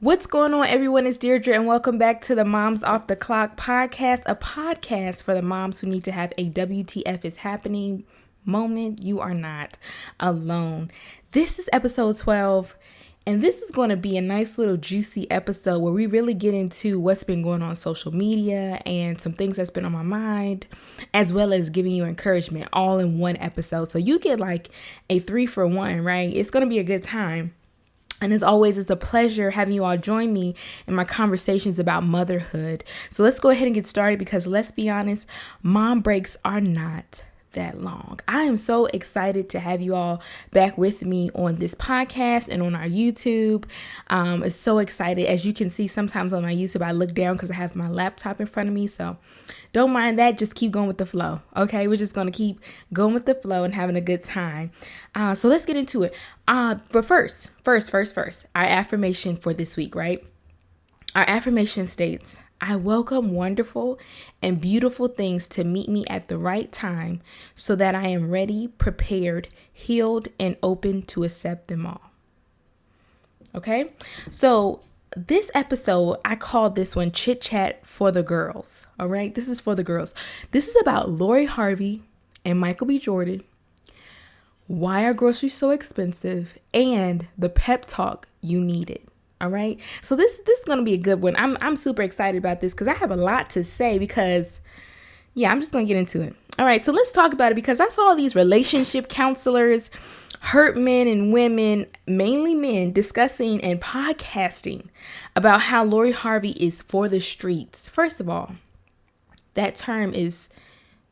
What's going on, everyone? It's Deirdre, and welcome back to the Moms Off the Clock podcast, a podcast for the moms who need to have a WTF is happening moment. You are not alone. This is episode 12, and this is going to be a nice little juicy episode where we really get into what's been going on social media and some things that's been on my mind, as well as giving you encouragement all in one episode. So you get like a 3-for-1, right? It's going to be a good time. And as always, it's a pleasure having you all join me in my conversations about motherhood. So let's go ahead and get started because let's be honest, mom breaks are not that long. I am so excited to have you all back with me on this podcast and on our YouTube. It's so excited. As you can see, sometimes on my YouTube, I look down because I have my laptop in front of me. So don't mind that. Just keep going with the flow. Okay. We're just going to keep going with the flow and having a good time. So let's get into it. But first, our affirmation for this week, right? Our affirmation states, I welcome wonderful and beautiful things to meet me at the right time so that I am ready, prepared, healed, and open to accept them all. Okay. So this episode, I call this one Chit Chat for the Girls. All right. This is for the girls. This is about Lori Harvey and Michael B. Jordan. Why are groceries so expensive? And the pep talk you needed. All right. So this is going to be a good one. I'm super excited about this because I have a lot to say because, I'm just going to get into it. All right. So let's talk about it because I saw these relationship counselors, hurt men and women, mainly men, discussing and podcasting about how Lori Harvey is for the streets. First of all, that term is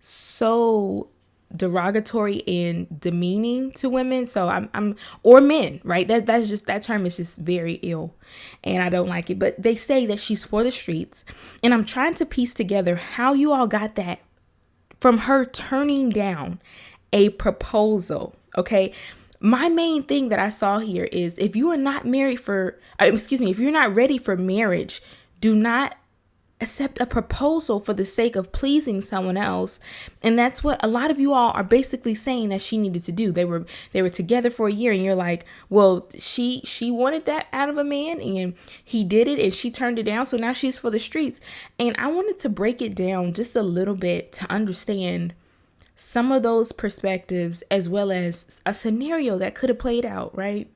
so derogatory and demeaning to women. So I'm or men, right? That term is just very ill and I don't like it. But they say that she's for the streets. And I'm trying to piece together how you all got that from her turning down a proposal. Okay. My main thing that I saw here is if you are not if you're not ready for marriage, do not accept a proposal for the sake of pleasing someone else. And that's what a lot of you all are basically saying that she needed to do. They were together for a year and you're like, well, she wanted that out of a man and he did it and she turned it down. So now she's for the streets. And I wanted to break it down just a little bit to understand some of those perspectives as well as a scenario that could have played out, right?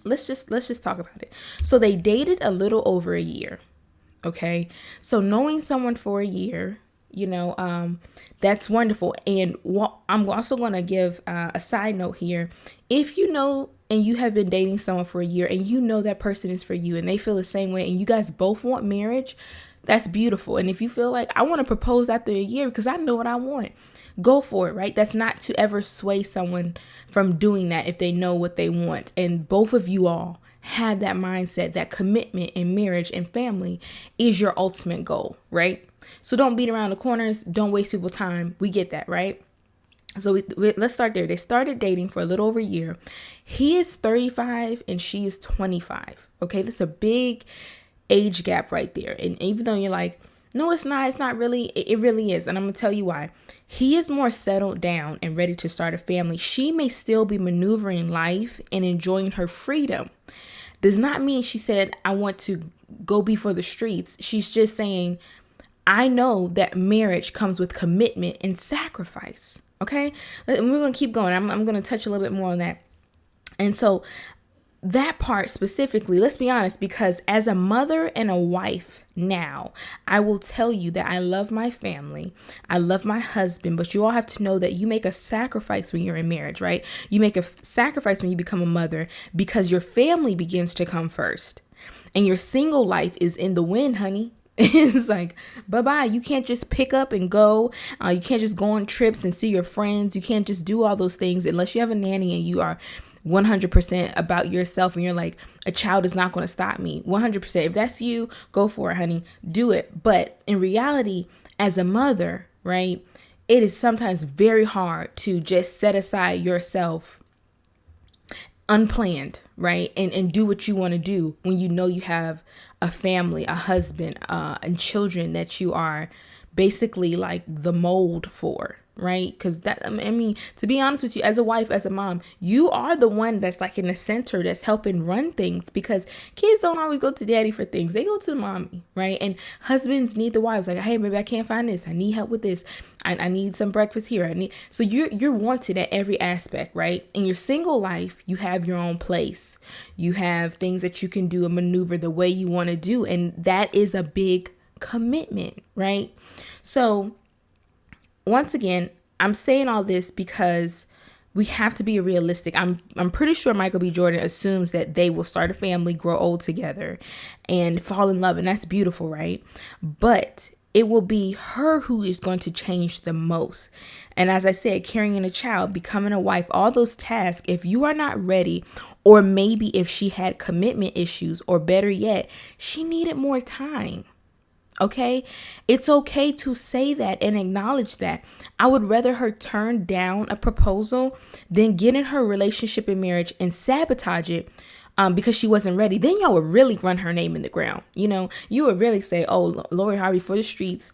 Let's just talk about it. So they dated a little over a year. Okay. So knowing someone for a year, that's wonderful. And I'm also going to give a side note here. If you know, and you have been dating someone for a year and you know that person is for you and they feel the same way and you guys both want marriage, that's beautiful. And if you feel like I want to propose after a year because I know what I want, go for it, right? That's not to ever sway someone from doing that if they know what they want. And both of you all have that mindset, that commitment in marriage and family is your ultimate goal, right? So don't beat around the corners. Don't waste people's time. We get that, right? So let's start there. They started dating for a little over a year. He is 35 and she is 25. Okay, that's a big age gap right there. And even though you're like, no, it's not really, it really is. And I'm going to tell you why. He is more settled down and ready to start a family. She may still be maneuvering life and enjoying her freedom. Does not mean she said, I want to go be for the streets. She's just saying, I know that marriage comes with commitment and sacrifice. Okay. And we're going to keep going. I'm going to touch a little bit more on that. And so that part specifically, let's be honest, because as a mother and a wife now, I will tell you that I love my family. I love my husband, but you all have to know that you make a sacrifice when you're in marriage, right? You make a sacrifice when you become a mother because your family begins to come first and your single life is in the wind, honey. It's like, bye-bye. You can't just pick up and go. You can't just go on trips and see your friends. You can't just do all those things unless you have a nanny and you are 100% about yourself and you're like, a child is not going to stop me. 100%. If that's you, go for it, honey. Do it. But in reality, as a mother, right, it is sometimes very hard to just set aside yourself unplanned, right? And do what you want to do when you know you have a family, a husband, and children that you are basically like the mold for, right? Because that, I mean, to be honest with you, as a wife, as a mom, you are the one that's like in the center that's helping run things, because kids don't always go to daddy for things. They go to mommy, right? And husbands need the wives, like, hey, maybe I can't find this. I need help with this. I need some breakfast here. So you're wanted at every aspect, right? In your single life, you have your own place. You have things that you can do and maneuver the way you want to do. And that is a big commitment, right? So once again, I'm saying all this because we have to be realistic. I'm pretty sure Michael B. Jordan assumes that they will start a family, grow old together, and fall in love. And that's beautiful, right? But it will be her who is going to change the most. And as I said, carrying a child, becoming a wife, all those tasks, if you are not ready, or maybe if she had commitment issues, or better yet, she needed more time. Okay, it's okay to say that and acknowledge that. I would rather her turn down a proposal than get in her relationship and marriage and sabotage it because she wasn't ready. Then y'all would really run her name in the ground. You know, you would really say, oh, Lori Harvey for the streets.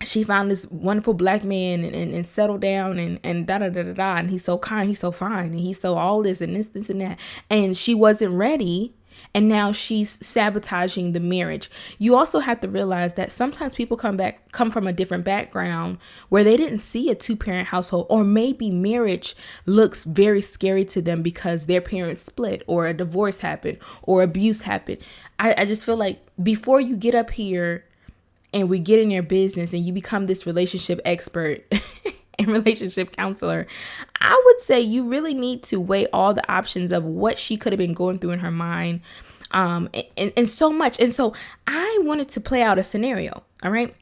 She found this wonderful black man and settled down and da da da da da. And he's so kind, he's so fine, and he's so all this and this and that. And she wasn't ready. And now she's sabotaging the marriage. You also have to realize that sometimes people come from a different background where they didn't see a 2-parent household, or maybe marriage looks very scary to them because their parents split, or a divorce happened, or abuse happened. I just feel like before you get up here and we get in your business and you become this relationship expert and relationship counselor, I would say you really need to weigh all the options of what she could have been going through in her mind, and so much. And so I wanted to play out a scenario. All right.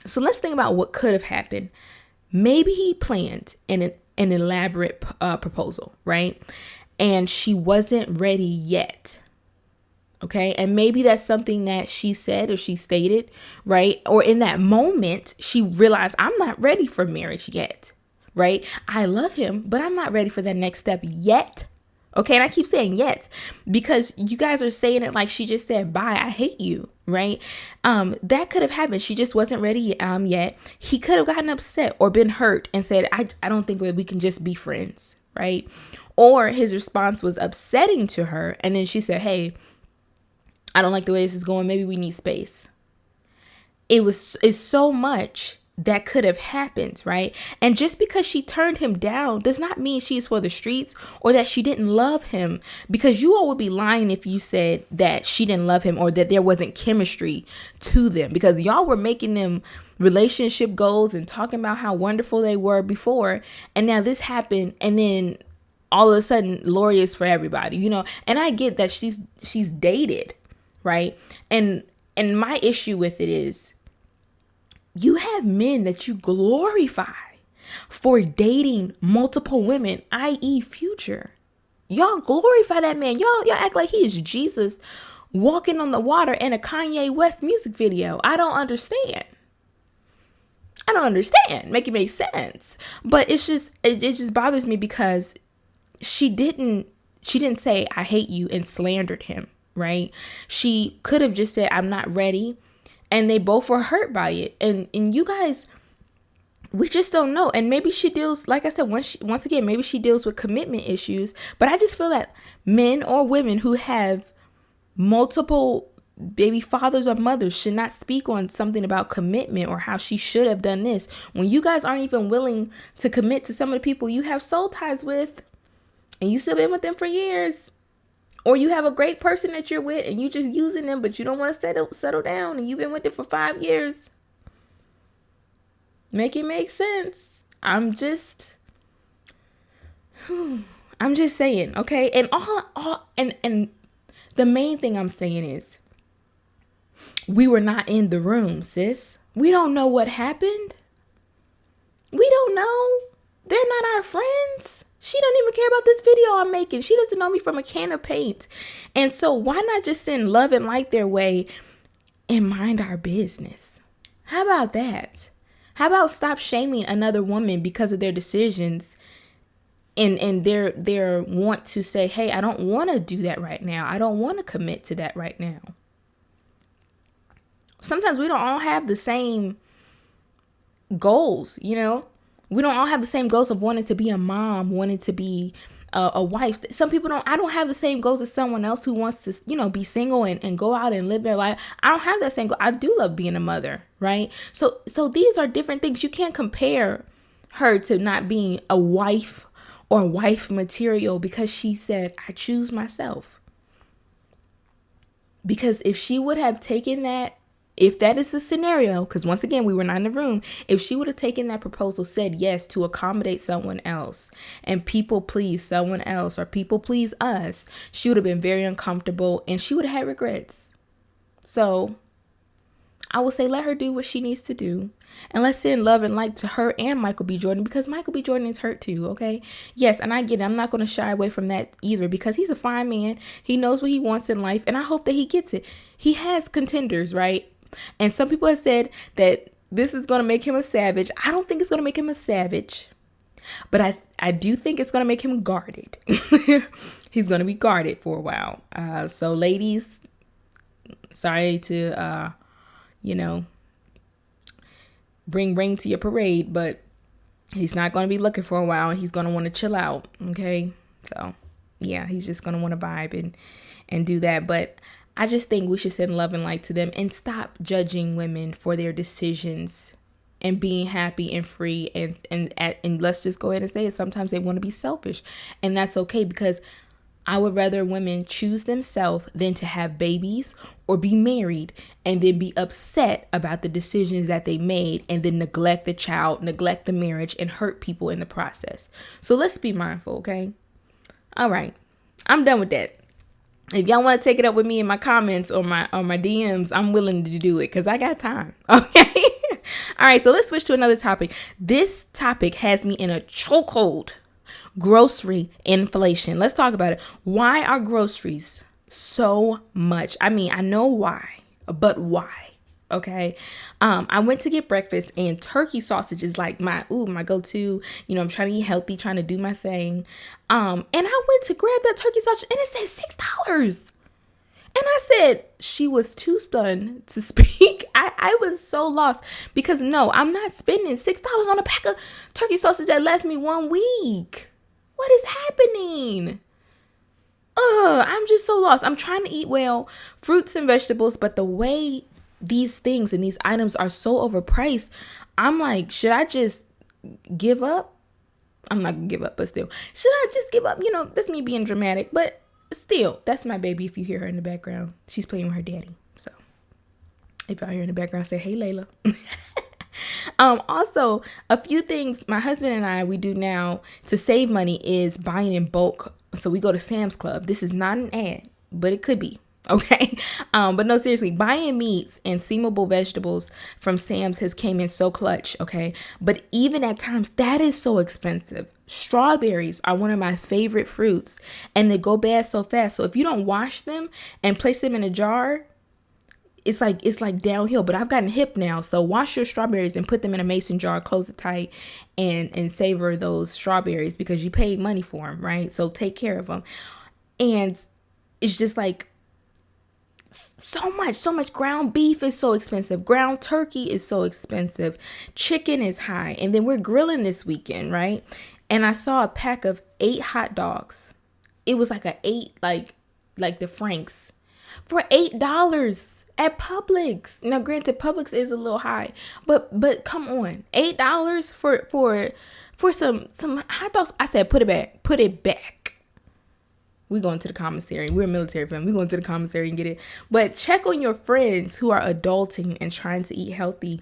So let's think about what could have happened. Maybe he planned an elaborate proposal, right? And she wasn't ready yet. Okay. And maybe that's something that she said or she stated, right? Or in that moment, she realized, I'm not ready for marriage yet, right? I love him, but I'm not ready for that next step yet. Okay. And I keep saying yet because you guys are saying it like she just said, bye, I hate you, right? That could have happened. She just wasn't ready yet. He could have gotten upset or been hurt and said, I don't think we can just be friends, right? Or his response was upsetting to her. And then she said, hey, I don't like the way this is going. Maybe we need space. It's so much that could have happened, right? And just because she turned him down does not mean she's for the streets or that she didn't love him, because you all would be lying if you said that she didn't love him or that there wasn't chemistry to them, because y'all were making them relationship goals and talking about how wonderful they were before. And now this happened, and then all of a sudden Lori is for everybody, you know? And I get that she's dated, right? And my issue with it is, you have men that you glorify for dating multiple women, i.e. Future. Y'all glorify that man. Y'all act like he is Jesus walking on the water in a Kanye West music video. I don't understand. Make it make sense. But it just bothers me because she didn't say I hate you and slandered him, right? She could have just said I'm not ready. And they both were hurt by it. And you guys, we just don't know. And maybe she deals, like I said, once again, maybe she deals with commitment issues. But I just feel that men or women who have multiple baby fathers or mothers should not speak on something about commitment or how she should have done this, when you guys aren't even willing to commit to some of the people you have soul ties with and you still been with them for years. Or you have a great person that you're with and you just using them, but you don't want to settle down and you've been with them for 5 years. Make it make sense. I'm just saying, okay? And and the main thing I'm saying is, we were not in the room, sis. We don't know what happened. We don't know. They're not our friends. She doesn't even care about this video I'm making. She doesn't know me from a can of paint. And so why not just send love and light their way and mind our business? How about that? How about stop shaming another woman because of their decisions and their want to say, hey, I don't want to do that right now. I don't want to commit to that right now. Sometimes we don't all have the same goals, you know? We don't all have the same goals of wanting to be a mom, wanting to be a wife. Some people don't. I don't have the same goals as someone else who wants to, be single and go out and live their life. I don't have that same goal. I do love being a mother, right? So these are different things. You can't compare her to not being a wife or wife material because she said, I choose myself. Because if she would have taken that, if that is the scenario, because once again, we were not in the room, if she would have taken that proposal, said yes to accommodate someone else and people please someone else or people please us, she would have been very uncomfortable and she would have had regrets. So I will say, let her do what she needs to do. And let's send love and light to her and Michael B. Jordan, because Michael B. Jordan is hurt too, okay? Yes, and I get it. I'm not going to shy away from that either because he's a fine man. He knows what he wants in life, and I hope that he gets it. He has contenders, right? And some people have said that this is going to make him a savage. I don't think it's going to make him a savage, but I do think it's going to make him guarded. He's going to be guarded for a while. So ladies, sorry to, bring rain to your parade, but he's not going to be looking for a while. He's going to want to chill out. Okay. So yeah, he's just going to want to vibe and do that. But I just think we should send love and light to them and stop judging women for their decisions and being happy and free. And let's just go ahead and say it. Sometimes they want to be selfish, and that's okay, because I would rather women choose themselves than to have babies or be married and then be upset about the decisions that they made and then neglect the child, neglect the marriage, and hurt people in the process. So let's be mindful, okay? All right. I'm done with that. If y'all want to take it up with me in my comments or my DMs, I'm willing to do it because I got time. Okay? All right. So let's switch to another topic. This topic has me in a chokehold. Grocery inflation. Let's talk about it. Why are groceries so much? I mean, I know why, but why? Okay. I went to get breakfast and turkey sausage is like my go-to. I'm trying to eat healthy, trying to do my thing. And I went to grab that turkey sausage and it said $6. And I said, she was too stunned to speak. I was so lost because no, I'm not spending $6 on a pack of turkey sausage that lasts me 1 week. What is happening? I'm just so lost. I'm trying to eat well, fruits and vegetables, but the way these things and these items are so overpriced, I'm like, should I just give up? I'm not gonna give up, but still, should I just give up? That's me being dramatic, but still, that's my baby. If you hear her in the background, she's playing with her daddy. So if y'all hear in the background, say, hey, Layla. Also, a few things my husband and I, we do now to save money is buying in bulk. So we go to Sam's Club. This is not an ad, but it could be. Okay. But no, seriously, buying meats and seasonable vegetables from Sam's has came in so clutch. Okay. But even at times that is so expensive. Strawberries are one of my favorite fruits and they go bad so fast. So if you don't wash them and place them in a jar, it's like downhill. But I've gotten hip now. So wash your strawberries and put them in a mason jar, close it tight, and savor those strawberries because you paid money for them, right? So take care of them. And it's just like so much. Ground beef is so expensive. Ground turkey is so expensive. Chicken is high. And then we're grilling this weekend, right? And I saw a pack of 8 hot dogs. It was like 8, like the Franks, for $8 at Publix. Now, granted, Publix is a little high, but come on, $8 for some hot dogs. I said, put it back. We going to the commissary. We're a military family. We going to the commissary and get it. But check on your friends who are adulting and trying to eat healthy.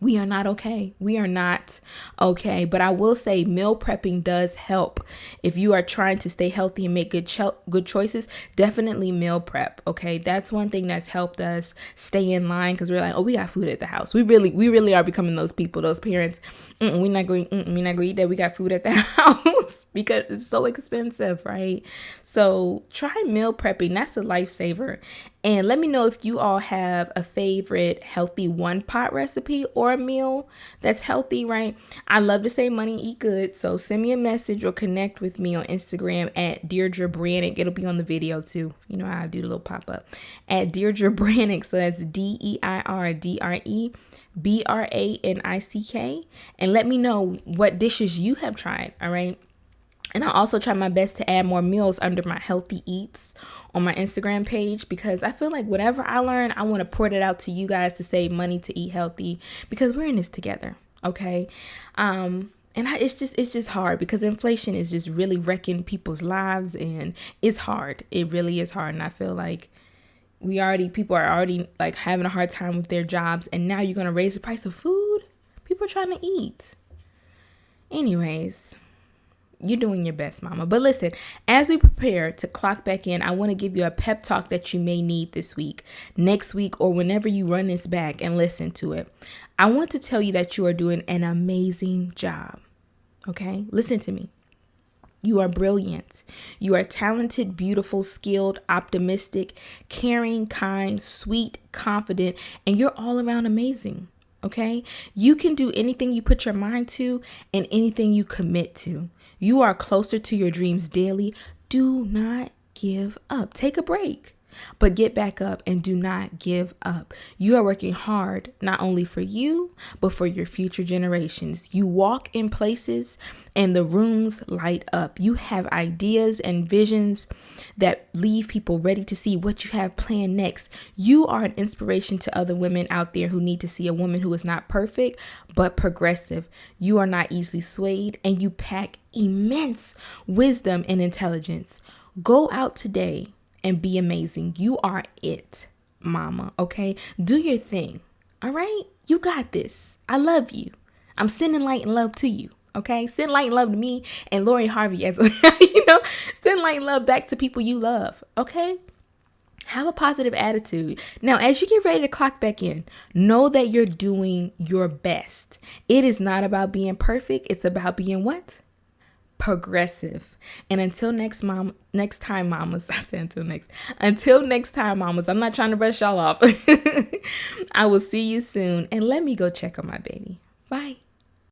We are not okay. We are not okay. But I will say meal prepping does help. If you are trying to stay healthy and make good choices, definitely meal prep. Okay. That's one thing that's helped us stay in line because we're like, oh, we got food at the house. We really are becoming those people, those parents. We're not going to eat that. We got food at the house because it's so expensive, right? So try meal prepping. That's a lifesaver. And let me know if you all have a favorite healthy one pot recipe or a meal that's healthy, right? I love to save money, eat good. So send me a message or connect with me on Instagram at Deirdre Brannick. It'll be on the video too. You know how I do the little pop up at Deirdre Brannick. So that's DeirdreBrannick. BRANICK, and let me know what dishes you have tried. All right. And I also try my best to add more meals under my healthy eats on my Instagram page, because I feel like whatever I learn, I want to pour it out to you guys to save money to eat healthy, because we're in this together. Okay. It's just hard, because inflation is just really wrecking people's lives, and it's hard. It really is hard. And I feel like people are already like having a hard time with their jobs, and now you're going to raise the price of food. People are trying to eat. Anyways, you're doing your best, mama. But listen, as we prepare to clock back in, I want to give you a pep talk that you may need this week, next week, or whenever you run this back and listen to it. I want to tell you that you are doing an amazing job. Okay? Listen to me. You are brilliant. You are talented, beautiful, skilled, optimistic, caring, kind, sweet, confident, and you're all around amazing. Okay? You can do anything you put your mind to and anything you commit to. You are closer to your dreams daily. Do not give up. Take a break, but get back up and do not give up. You are working hard, not only for you, but for your future generations. You walk in places and the rooms light up. You have ideas and visions that leave people ready to see what you have planned next. You are an inspiration to other women out there who need to see a woman who is not perfect, but progressive. You are not easily swayed, and you pack immense wisdom and intelligence. Go out today and be amazing. You are it, mama. Okay? Do your thing. All right? You got this. I love you. I'm sending light and love to you. Okay? Send light and love to me and Lori Harvey as well. Send light and love back to people you love. Okay? Have a positive attitude. Now, as you get ready to clock back in, know that you're doing your best. It is not about being perfect. It's about being what? Progressive. And until next time, mamas. Until next time, mamas. I'm not trying to brush y'all off. I will see you soon. And let me go check on my baby. Bye.